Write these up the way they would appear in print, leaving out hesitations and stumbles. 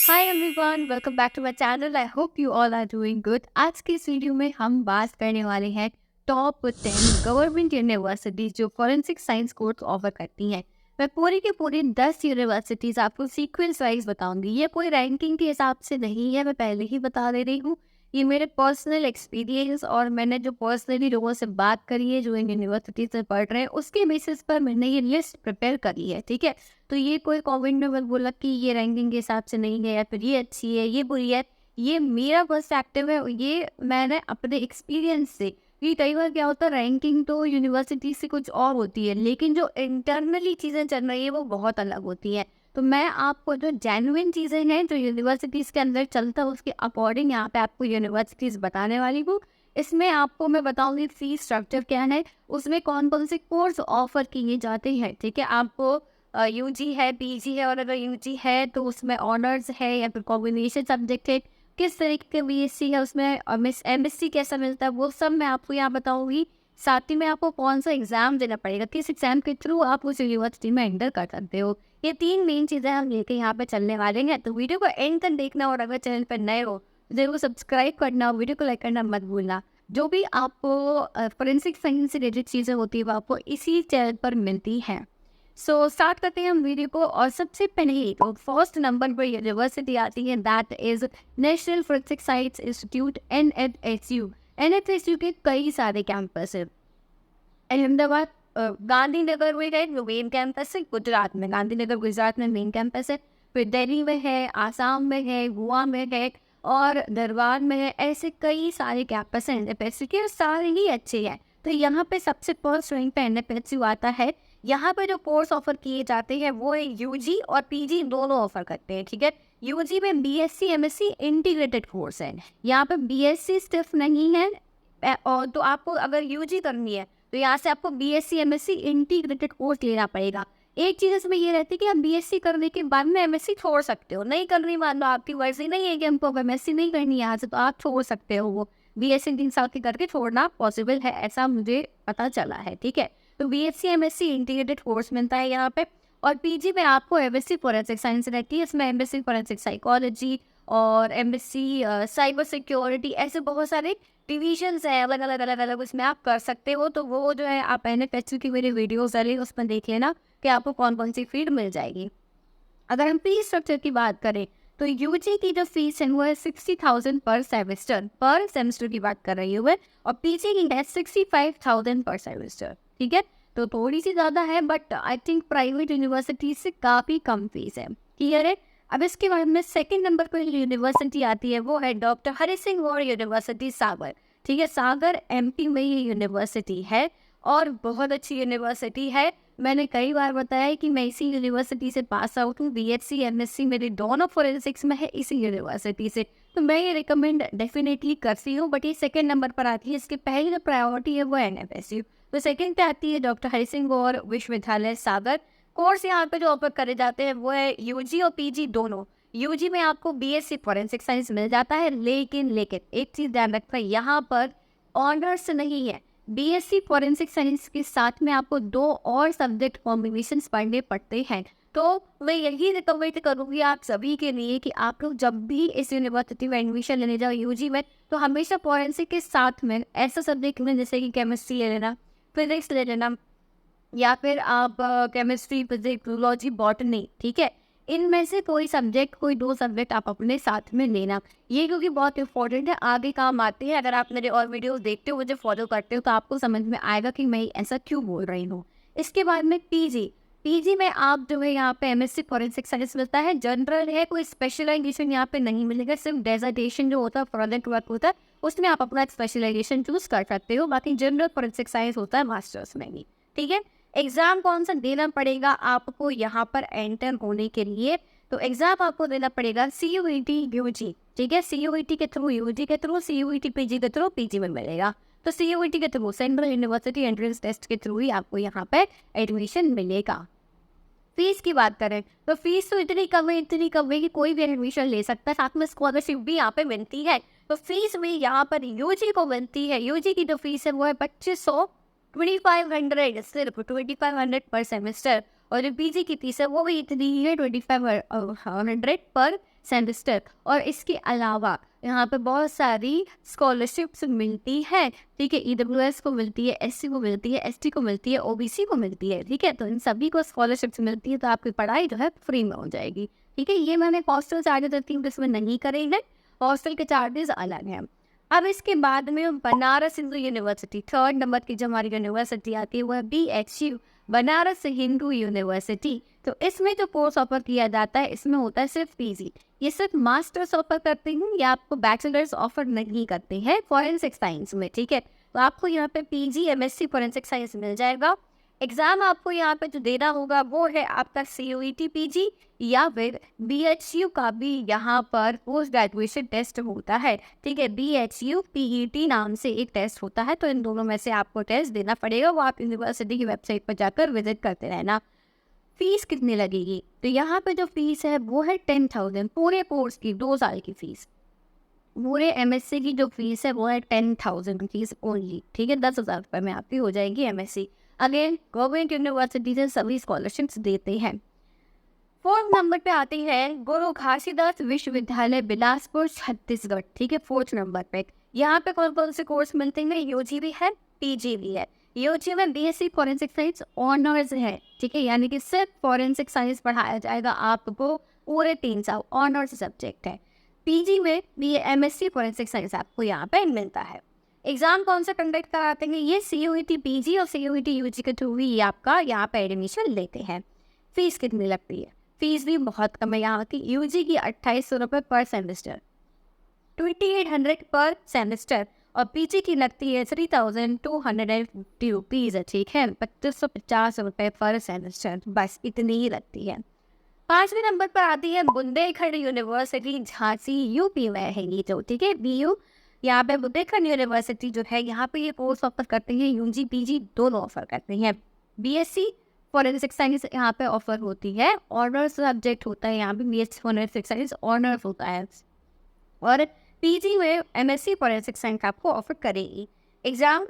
Hi everyone, welcome back to my channel. I hope you all are doing good. आज की इस video में हम बात करने वाले हैं टॉप 10 गवर्नमेंट यूनिवर्सिटीज जो फॉरेंसिक साइंस कोर्स ऑफर करती हैं। मैं पूरी की पूरी 10 यूनिवर्सिटीज आपको सीक्वेंस वाइज बताऊंगी। ये कोई रैंकिंग के हिसाब से नहीं है, मैं पहले ही बता दे रही हूँ। ये मेरे पर्सनल एक्सपीरियंस और मैंने जो पर्सनली लोगों से बात करी है जो इन यूनिवर्सिटीज में पढ़ रहे हैं उसके बेसिस पर मैंने ये लिस्ट प्रिपेयर करी है। ठीक है, तो ये कोई कमेंट में मत बोला कि ये रैंकिंग के हिसाब से नहीं है या फिर ये अच्छी है ये बुरी है। ये मेरा पर्सपेक्टिव है, ये मैंने अपने एक्सपीरियंस से। कि कई बार क्या होता है, रैंकिंग तो यूनिवर्सिटी से कुछ और होती है लेकिन जो इंटरनली चीज़ें चल रही है वो बहुत अलग होती हैं। तो मैं आपको जो जेन्युइन चीज़ें हैं जो यूनिवर्सिटीज़ के अंदर चलता है उसके अकॉर्डिंग यहाँ पे आपको यूनिवर्सिटीज़ बताने वाली हूँ। इसमें आपको मैं बताऊंगी फीस स्ट्रक्चर क्या है, उसमें कौन कौन से कोर्स ऑफर किए जाते हैं। ठीक है, आपको यूजी है, पीजी है, और अगर यूजी है तो उसमें ऑनर्स है या फिर कॉम्बिनेशन सब्जेक्ट है, किस तरीके के बीएससी है उसमें, एमएससी कैसा मिलता है, वो सब मैं आपको यहाँ बताऊंगी। साथ ही में आपको कौन सा एग्जाम देना पड़ेगा, किस एग्जाम के थ्रू आप उस यूनिवर्सिटी में एंटर कर सकते हो। ये तीन मेन चीज़ें हम लेके यहाँ पे चलने वाले हैं, तो वीडियो को एंड तक देखना। और अगर चैनल पर नए हो जरूर सब्सक्राइब करना, वीडियो को लाइक करना मत भूलना। जो भी आपको फोरेंसिक साइंस से रिलेटेड चीज़ें होती है वो आपको इसी चैनल पर मिलती हैं। सो स्टार्ट करते हैं हम वीडियो को। और सबसे पहले तो फर्स्ट नंबर पर यूनिवर्सिटी आती है, that is national forensic science institute NFSU। NFSU के कई सारे कैंपस है। अहमदाबाद गांधीनगर में है जो मेन कैंपस है, गुजरात में गांधीनगर गुजरात में मेन कैंपस है, फिर दिल्ली में है, आसाम में है, गोवा में है और दरबार में है। ऐसे कई सारे कैंपस हैं एनएफएसयू के और सारे ही अच्छे हैं। तो यहाँ पे सबसे फर्स्ट रैंक पे एनएफएसयू आता है। यहाँ पे जो कोर्स ऑफर किए जाते हैं वो है यूजी और पीजी दोनों ऑफर करते हैं। ठीक है, यूजी में बीएससी एमएससी इंटीग्रेटेड कोर्स है। यहाँ पे बीएससी सिर्फ नहीं है, और तो आपको अगर यूजी करनी है तो यहाँ से आपको बीएससी एमएससी इंटीग्रेटेड कोर्स लेना पड़ेगा। एक चीज़ इसमें ये रहती है कि आप बीएससी करने के बाद में एमएससी छोड़ सकते हो, नहीं करनी मान लो आपकी मर्जी नहीं है कि हमको एमएससी नहीं करनी है यहाँ से, तो आप छोड़ सकते हो। वो बीएससी 3 साल की करके छोड़ना पॉसिबल है, ऐसा मुझे पता चला है। ठीक है, तो बीएससी एमएससी इंटीग्रेटेड कोर्स मिलता है यहाँ पे। और पीजी में आपको एमएससी फोरेंसिक साइंस रहती है, इसमें एमएससी फोरेंसिक साइकोलॉजी और एमएससी साइबर सिक्योरिटी, ऐसे बहुत सारे डिविजन्स हैं अलग अलग अलग अलग, उसमें आप कर सकते हो। तो वो जो है आप एनएफएसयू की मेरी वीडियोस डाली उसमें देख लेना कि आपको कौन कौन सी फील्ड मिल जाएगी। अगर हम फीस स्ट्रक्चर की बात करें तो यूजी की जो फीस है वो है 60,000 पर सेमेस्टर की बात कर रही हूँ मैं, और पीजी की है 65,000 पर सेमेस्टर। ठीक है, तो थोड़ी सी ज़्यादा है but I think private university से काफ़ी कम फीस है। क्लियर है। अब इसके बाद में सेकंड नंबर पर यूनिवर्सिटी आती है वो है डॉक्टर हरि सिंह गौर यूनिवर्सिटी सागर। ठीक है, सागर एमपी में ये यूनिवर्सिटी है और बहुत अच्छी यूनिवर्सिटी है। मैंने कई बार बताया है कि मैं इसी यूनिवर्सिटी से पास आउट हूँ। बीएससी एमएससी मेरी दोनों फोरेंसिक्स में है इसी यूनिवर्सिटी से, तो मैं ये रिकमेंड डेफिनेटली करती हूँ। बट ये सेकंड नंबर पर आती है, इसके पहले जो प्रायोरिटी है वो एनएफएसयू। तो सेकंड पे आती है डॉक्टर हरि सिंह गौर विश्वविद्यालय सागर। कोर्स यहाँ पे जो ऑफर करे जाते हैं वो है यूजी और पीजी दोनों। यूजी में आपको बीएससी फोरेंसिक साइंस मिल जाता है, लेकिन एक चीज़ ध्यान रखना, यहाँ पर ऑनर्स नहीं है। बीएससी फोरेंसिक साइंस के साथ में आपको 2 और सब्जेक्ट कॉम्बिनेशन पढ़ने पड़ते हैं। तो मैं यही रिकमेंड करूँगी आप सभी के लिए कि आप लोग जब भी इस यूनिवर्सिटी में एडमिशन लेने जाओ यूजी में, तो हमेशा फोरेंसिक के साथ में ऐसा सब्जेक्ट लें जैसे कि केमिस्ट्री ले लेना, फिजिक्स ले लेना, या फिर आप केमिस्ट्री, फिजिक्स, जूलॉजी, बॉटनी। ठीक है, इनमें से कोई सब्जेक्ट, कोई 2 सब्जेक्ट आप अपने साथ में लेना, ये क्योंकि बहुत इंपॉर्टेंट है, आगे काम आते हैं। अगर आप मेरे और वीडियोस देखते हो, मुझे फॉलो करते हो, तो आपको समझ में आएगा कि मैं ऐसा क्यों बोल रही हूँ। इसके बाद में पीजी। पीजी में आप जो है यहाँ पे एमएससी फॉरेंसिक साइंस मिलता है, जनरल है, कोई स्पेशलाइजेशन यहाँ पे नहीं मिलेगा, सिर्फ डेजर्टेशन जो होता है, प्रोजेक्ट वर्क होता है, उसमें आप अपना स्पेशलाइजेशन चूज कर सकते हो। बाकी जनरल फॉरेंसिक साइंस होता है मास्टर्स में ही। ठीक है, एग्जाम कौन सा देना पड़ेगा आपको यहाँ पर एंटर होने के लिए, तो एग्जाम आपको देना पड़ेगा सीयूईटी यूजी। ठीक है, सीयूईटी के थ्रू यूजी के थ्रू, सीयूईटी पीजी के थ्रू पीजी में मिलेगा। तो सीयूईटी के through, central university entrance test के थ्रू ही आपको यहाँ पे एडमिशन मिलेगा। फीस की बात करें तो फीस तो इतनी कम है कि कोई भी एडमिशन ले सकता है, साथ में स्कॉलरशिप भी यहाँ पे मिलती है। तो फीस भी यहाँ पर यूजी को मिलती है। यूजी की जो फीस है वो है 2500, 2500, सिर्फ 2500 पर सेमेस्टर। और जो पीजी की फीस है वो भी इतनी ही है, 2500 पर सेमेस्टर। और इसके अलावा यहाँ पे बहुत सारी स्कॉलरशिप्स मिलती है, ठीक है। ईडब्ल्यूएस को मिलती है, एससी को मिलती है, एसटी को मिलती है, ओबीसी को मिलती है, ठीक है। तो इन सभी को स्कॉलरशिप्स मिलती है, तो आपकी पढ़ाई जो है फ्री में हो जाएगी, ठीक है। ये मैंने हॉस्टल चार्जेस 3 इसमें नहीं करे हैं, हॉस्टल के चार्जेस अलग हैं। अब इसके बाद में Banaras Hindu university, 3rd number की जो हमारी यूनिवर्सिटी आती है वो है BHU, बनारस हिंदू यूनिवर्सिटी। तो इसमें जो कोर्स ऑफर किया जाता है इसमें होता है सिर्फ पीजी। ये सिर्फ मास्टर्स ऑफर करते हैं या आपको बैचलर्स ऑफर नहीं करते हैं फॉरेंसिक साइंस में, ठीक है। तो आपको यहाँ पे पीजी MSc फॉरेंसिक साइंस मिल जाएगा। एग्जाम आपको यहाँ पे जो देना होगा वो है आपका CUET PG, या फिर BHU का भी यहाँ पर पोस्ट ग्रेजुएशन टेस्ट होता है, ठीक है। BHU PET नाम से एक टेस्ट होता है, तो इन दोनों में से आपको टेस्ट देना पड़ेगा। वो आप यूनिवर्सिटी की वेबसाइट पर जाकर विजिट करते रहना। फीस कितनी लगेगी, तो यहाँ पे जो फीस है वो है 10,000 पूरे कोर्स की, 2 साल की फीस। पूरे MSc की जो फीस है वो है 10,000 रुपीज़ ओनली, ठीक है। 10,000 रुपये में आपकी हो जाएगी MSc। अगेन गवर्नमेंट यूनिवर्सिटी से सभी स्कॉलरशिप्स देते हैं। 4th नंबर पे आती है गुरु घासीदास विश्वविद्यालय बिलासपुर छत्तीसगढ़, ठीक है। 4th नंबर पे यहाँ पे कौन कौन से कोर्स मिलते हैं, यूजी भी है, पीजी भी है। यूजी में BSc फॉरेंसिक साइंस ऑनर्स है, ठीक है, यानी कि सिर्फ फॉरेंसिक साइंस पढ़ाया जाएगा आपको पूरे 3 साल, ऑनर्स सब्जेक्ट है। पीजी में भी MSc फॉरेंसिक साइंस आपको यहाँ पे मिलता है। एग्जाम कौन सा कंडक्ट कराते हैं, ये CUET PG और CUET UG के थ्रू ही आपका यहाँ पे एडमिशन लेते हैं। फीस कितनी लगती है, फीस भी बहुत कम है यहाँ की। यूजी की 2800 रुपये पर सेमेस्टर, 2800 पर सेमेस्टर, और पीजी की लगती है 3250 रुपीज़, ठीक है, 2550 रुपये पर सेमेस्टर, बस इतनी ही लगती है। 5वें नंबर पर आती है बुंदेलखंड यूनिवर्सिटी झांसी, यूपी में है ये जो, ठीक है, BU। यहाँ पे बुंदेलखंड यूनिवर्सिटी जो है यहाँ पे ये कोर्स ऑफर करते हैं, यूजी PG दोनों ऑफर करते हैं। BSc फॉरेंसिक साइंस यहाँ पे ऑफर होती है, ऑनर्स सब्जेक्ट होता है यहाँ पे, BSc फॉरेंसिक साइंस ऑनर्स होता है, और PG में MSc फॉरेंसिक साइंस आपको ऑफर करेगी। एग्जाम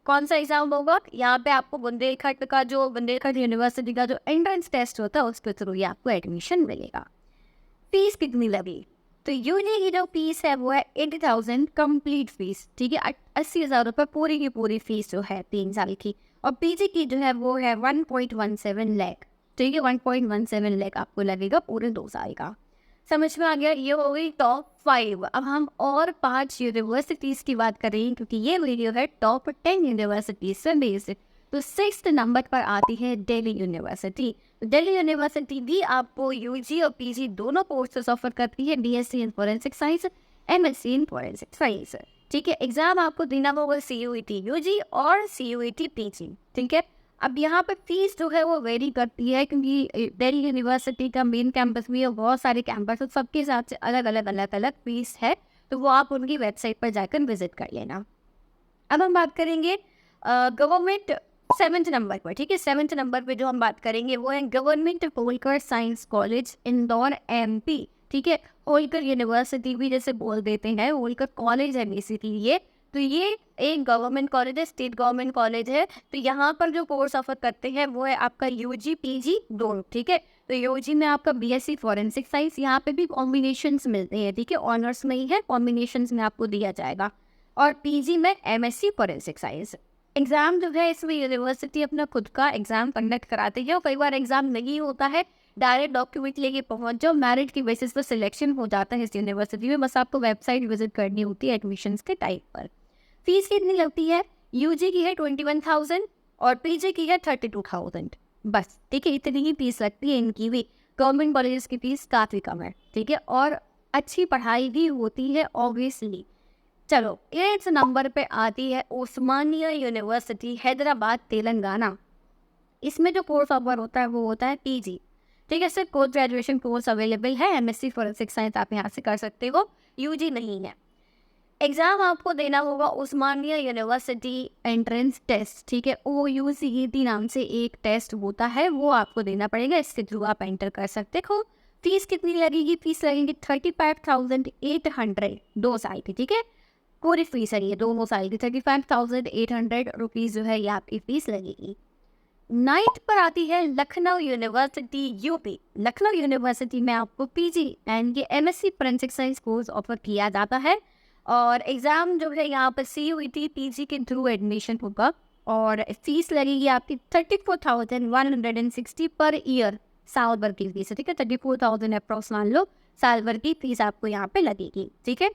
कौन सा एग्जाम होगा, यहाँ पे आपको बुंदेलखंड यूनिवर्सिटी का जो एंट्रेंस टेस्ट होता है उसके थ्रू ही आपको एडमिशन मिलेगा। फीस कितनी लगी, तो यूजी की जो फीस है वो है 80,000 कंप्लीट फीस, ठीक है, 80,000 रुपये पूरी की पूरी फीस जो है 3 साल की। और पीजी की जो है वो है 1.17 लाख, ठीक है, 1.17 लाख आपको लगेगा पूरे 2 साल का। समझ में आ गया, ये हो गई टॉप 5। अब हम और 5 यूनिवर्सिटीज़ की बात करें, क्योंकि ये वीडियो है टॉप 10 यूनिवर्सिटीज से बेस्ड। तो 6th नंबर पर आती है दिल्ली यूनिवर्सिटी। दिल्ली यूनिवर्सिटी भी आपको यूजी और पीजी दोनों कोर्सेस ऑफर करती है, BSc in forensic science, MSc in forensic science, ठीक है। एग्जाम आपको देना होगा CUET UG और CUET PG, ठीक है। अब यहाँ पर फीस जो है वो वेरी करती है, क्योंकि दिल्ली यूनिवर्सिटी का मेन कैंपस भी है, बहुत सारे कैंपस, सबके हिसाब से अलग अलग फीस है, तो वो आप उनकी वेबसाइट पर जाकर विजिट कर लेना। अब हम बात करेंगे गवर्नमेंट 7th नंबर पर, ठीक है। 7th नंबर पे जो हम बात करेंगे वो है government Holkar science college Indore MP, ठीक है। होलकर यूनिवर्सिटी भी जैसे बोल देते हैं, होलकर कॉलेज है बेसिकली ये। तो ये एक गवर्नमेंट कॉलेज है, स्टेट गवर्नमेंट कॉलेज है। तो यहाँ पर जो कोर्स ऑफर करते हैं वो है आपका UG PG दोनों, ठीक है। तो UG में आपका BSc फॉरेंसिक साइंस, यहाँ पे भी कॉम्बिनेशंस मिलते हैं, ठीक है, ऑनर्स में ही है, कॉम्बिनेशंस में आपको दिया जाएगा। और PG में MSc फॉरेंसिक साइंस। एग्जाम जो है इसमें यूनिवर्सिटी अपना खुद का एग्जाम कंडक्ट कराती है, और कई बार एग्जाम नहीं होता है, डायरेक्ट डॉक्यूमेंट लेके पहुंच जाओ, मेरिट की बेसिस पर सिलेक्शन हो जाता है इस यूनिवर्सिटी में। बस आपको वेबसाइट विजिट करनी होती है एडमिशन्स के टाइप पर। फीस कितनी लगती है, यूजी की है 21,000 और पीजी की है 32,000, बस, ठीक है, इतनी ही फीस लगती है इनकी भी। गवर्नमेंट कॉलेजेस की फीस काफ़ी कम है, ठीक है, और अच्छी पढ़ाई भी होती है ऑब्वियसली। चलो 8th नंबर पे आती है उस्मानिया यूनिवर्सिटी हैदराबाद तेलंगाना। इसमें जो कोर्स ऑफर होता है वो होता है PG, ठीक है, सिर्फ पोस्ट ग्रेजुएशन कोर्स अवेलेबल है। MSc फॉरेंसिक साइंस आप यहाँ से कर सकते हो, UG नहीं है। एग्जाम आपको देना होगा उस्मानिया यूनिवर्सिटी एंट्रेंस टेस्ट, ठीक है, OUCET नाम से एक टेस्ट होता है, वो आपको देना पड़ेगा, इसके थ्रू आप एंटर कर सकते हो। फीस कितनी लगेगी, फीस लगेगी 35,800 2 साल की, ठीक है, पूरी फीस है ये दोनों साल की, 35,800 रुपीज़ जो है ये आपकी फीस लगेगी। नाइन्थ पर आती है Lucknow university UP. Lucknow university में आपको पीजी एंड ये MSc forensic science course offer किया जाता है और एग्ज़ाम जो है यहाँ पर CUET पीजी के थ्रू एडमिशन होगा और फीस लगेगी आपकी 34,160 पर ईयर। साल भर की फीस है, ठीक है। 34,000 अप्रॉक्स मान लो साल भर की फीस आपको यहाँ पे लगेगी, ठीक है।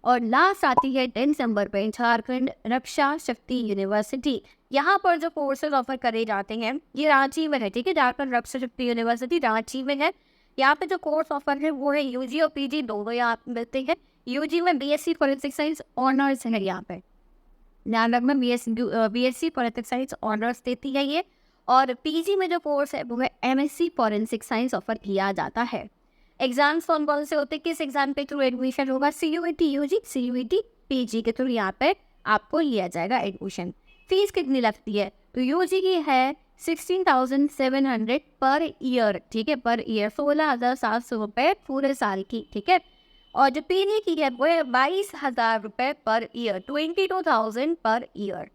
और लास्ट आती है 10 नंबर पे झारखंड रक्षा शक्ति यूनिवर्सिटी। यहाँ पर जो कोर्सेज ऑफर करे जाते हैं ये रांची में है, ठीक है। झारखंड रक्षा शक्ति यूनिवर्सिटी रांची में है। यहाँ पे जो कोर्स ऑफर है वो है यूजी और पीजी दोनों यहाँ पे मिलते हैं। यूजी में बीएससी फोरेंसिक साइंस ऑनर्स है यहाँ पे, ध्यान रखना। बीएससी फोरेंसिक साइंस ऑनर्स देती है ये। और पीजी में जो कोर्स है वो है एमएससी फोरेंसिक साइंस ऑफर किया जाता है। एग्जाम्स कौन कौन से होते हैं, किस एग्जाम के थ्रू एडमिशन होगा? CUET यूजी, CUET पीजी के थ्रू यहाँ पे आपको लिया जाएगा एडमिशन। फीस कितनी लगती है? तो यूजी की है 16,700 पर ईयर, ठीक है। पर ईयर 16,700 रुपये पूरे साल की, ठीक है। और जो पीजी की है वो है 22,000 रुपये पर ईयर, 22,000 पर ईयर,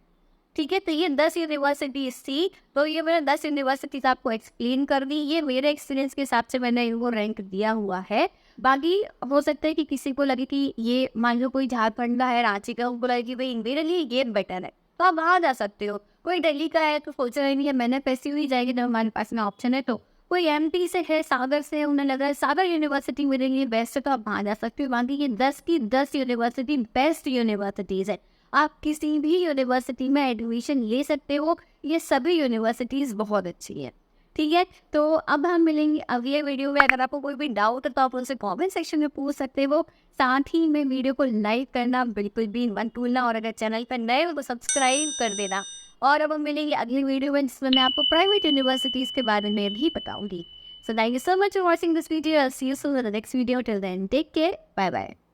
ठीक है। तो ये 10 यूनिवर्सिटीज थी, तो ये मैंने 10 यूनिवर्सिटीज आपको एक्सप्लेन कर दी। ये मेरे एक्सपीरियंस के हिसाब से मैंने इनको रैंक दिया हुआ है। बाकी हो सकता है कि किसी को लगे कि ये मान लो कोई झारखंड का है, रांची का, उनको लगे कि भाई मेरे लिए ये बेटर है, तो आप वहाँ जा सकते हो। कोई दिल्ली का है तो सोच रहे नहीं है मैंने पैसे हुई जाएगी जब हमारे पास में ऑप्शन है। तो कोई MP से है, सागर से है, उन्हें लगा है सागर यूनिवर्सिटी मेरे लिए बेस्ट है, तो आप वहाँ जा सकते हो। बाकी ये 10 की 10 यूनिवर्सिटी बेस्ट यूनिवर्सिटीज़ है। आप किसी भी यूनिवर्सिटी में एडमिशन ले सकते हो, ये सभी यूनिवर्सिटीज़ बहुत अच्छी है, ठीक है। तो अब हम मिलेंगे अगले वीडियो में। अगर आपको कोई भी डाउट है तो आप उनसे कमेंट सेक्शन में पूछ सकते हो। साथ ही में वीडियो को लाइक करना बिल्कुल भी मत भूलना और अगर चैनल पर नए हो तो सब्सक्राइब कर देना। और अब हम मिलेंगे अगली वीडियो में जिसमें मैं आपको प्राइवेट यूनिवर्सिटीज़ के बारे में भी बताऊंगी। So thank you so much for watching this video. I'll see you soon in the next video. Till then, take care. Bye bye.